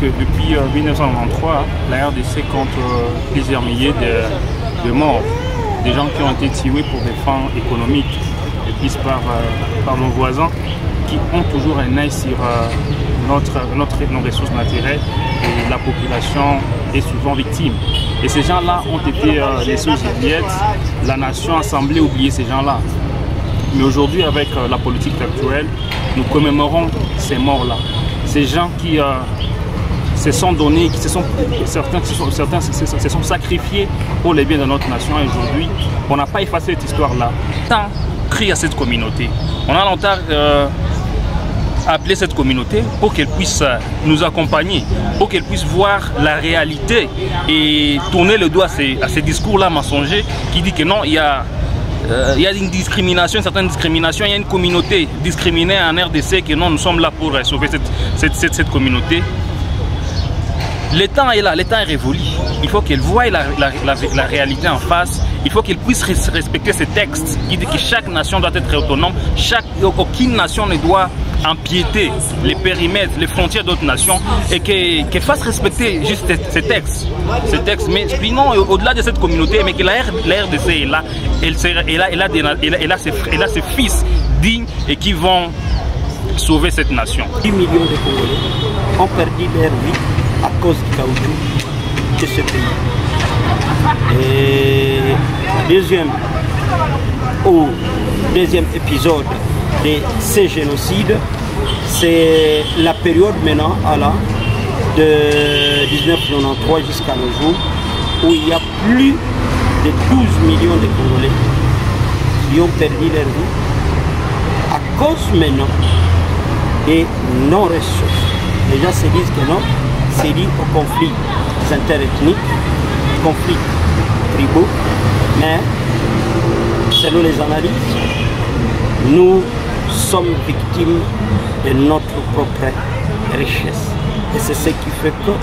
que depuis 1993, la RDC compte plusieurs milliers de morts, des gens qui ont été tués pour des fins économiques, et puis par nos voisins qui ont toujours un œil sur nos ressources naturelles, et la population est souvent victime. Et ces gens-là ont été laissés aux oubliettes, la nation a semblé oublier ces gens-là. Mais aujourd'hui, avec la politique actuelle, nous commémorons ces morts-là. Ces gens qui se sont donnés, certains se sont sacrifiés pour les biens de notre nation. Et aujourd'hui, on n'a pas effacé cette histoire-là. Tant crie à cette communauté. On a longtemps appelé cette communauté pour qu'elle puisse nous accompagner, pour qu'elle puisse voir la réalité et tourner le doigt à ces discours-là mensongers qui disent que non, il y a une discrimination, une certaine discrimination, il y a une communauté discriminée en RDC, que non, nous sommes là pour sauver cette communauté. Le temps est là, le temps est révolu. Il faut qu'elle voie la réalité en face. Il faut qu'elle puisse respecter ces textes qui disent que chaque nation doit être autonome. Aucune nation ne doit empiéter les périmètres, les frontières d'autres nations, et qu'elle fasse respecter juste ces textes. Mais sinon, au-delà de cette communauté, mais que la RDC est là, elle a ses fils dignes et qui vont sauver cette nation. 10 millions de Congolais ont perdu leur vie à cause du caoutchouc de ce pays. Et deuxième épisode de ces génocides, c'est la période maintenant de 1993 jusqu'à nos jours, où il y a plus de 12 millions de Congolais qui ont perdu leur vie à cause maintenant des non-ressources. Les gens se disent que non, c'est lié aux conflits interethniques, conflits tribaux, mais selon les analyses, nous sommes victimes de notre propre richesse. Et c'est ce qui fait que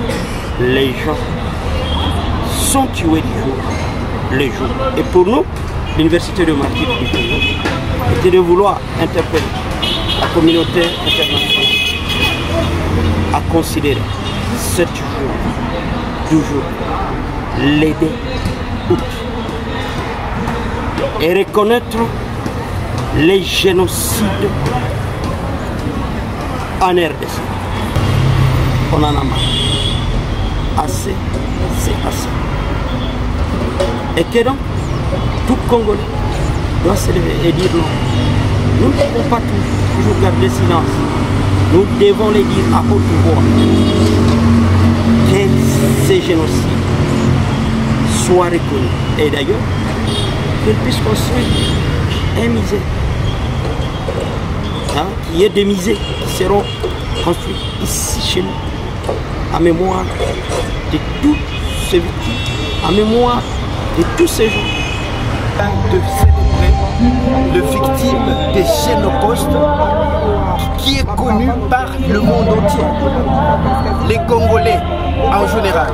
les gens sont tués du jour le jour. Et pour nous, l'Université de Martyrs du Congo était de vouloir interpeller la communauté internationale à considérer ce jour, toujours, les 2 août, et reconnaître les génocides en RDC. On en a marre. Assez, c'est assez. Et que donc, tout Congolais doit se lever et dire non. Nous ne pouvons pas toujours garder silence. Nous devons les dire à haute voix que ces génocides soient reconnus. Et d'ailleurs, qu'ils puissent construire un musée, qui est des musées qui seront construits ici chez nous, en mémoire de tous ces victimes, en mémoire de tous ces gens. De célébrer le victime des génopostes qui est connu par le monde entier. Les Congolais en général,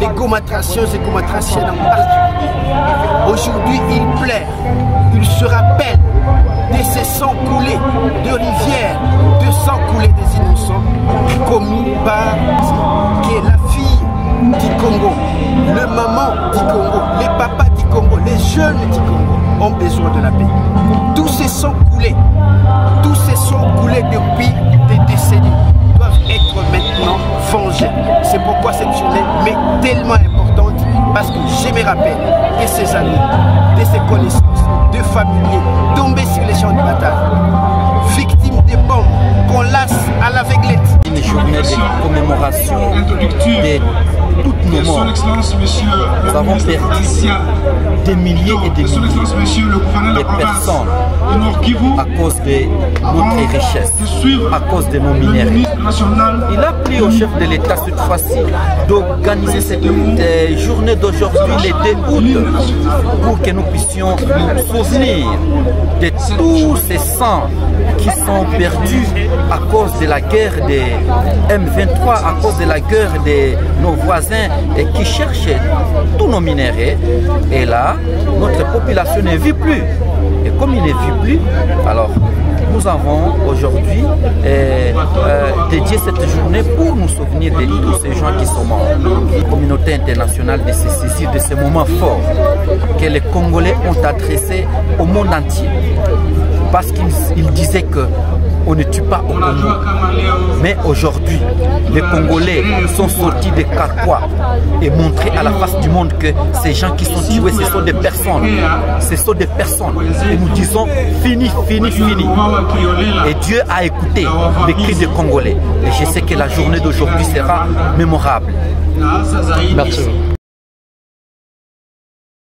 les Gomatraciens et Gomatraciennes en particulier. Aujourd'hui, ils pleurent, ils se rappellent de ces sangs coulés de rivières, de sang coulé des innocents commis par la fille du Congo, le maman du Congo, les papas du Congo, les jeunes du Congo ont besoin de la paix. Tous ces sangs coulés depuis des décennies doivent être maintenant vengés. C'est pourquoi cette journée m'est tellement importante, parce que je me rappelle de ces amis, de ces connaissances, de familiers tombés sur les champs de bataille, victimes des bombes qu'on lasse à l'aveuglette. Une journée de commémoration de toutes nos morts. Nous avons perdu des milliers et des milliers de personnes à cause de notre richesse, à cause de nos minéraux. Il a pris au chef de l'État cette fois-ci d'organiser cette journée d'aujourd'hui, le 2 août, pour que nous puissions nous souvenir de tous ces sangs qui sont perdus à cause de la guerre des M23, à cause de la guerre de nos voisins et qui cherchent tous nos minéraux. Et là, notre population ne vit plus. Et comme il ne vit plus, alors nous avons aujourd'hui dédié cette journée pour nous souvenir de tous ces gens qui sont morts. La communauté internationale de se saisir de ces moments forts que les Congolais ont adressés au monde entier. Parce qu'ils disaient qu'on ne tue pas au Congo. Mais aujourd'hui, les Congolais sont sortis des carquois et montré à la face du monde que ces gens qui sont tués, ce sont des personnes. Ce sont des personnes. Et nous disons fini, fini, fini. Et Dieu a écouté les cris des Congolais. Et je sais que la journée d'aujourd'hui sera mémorable. Merci.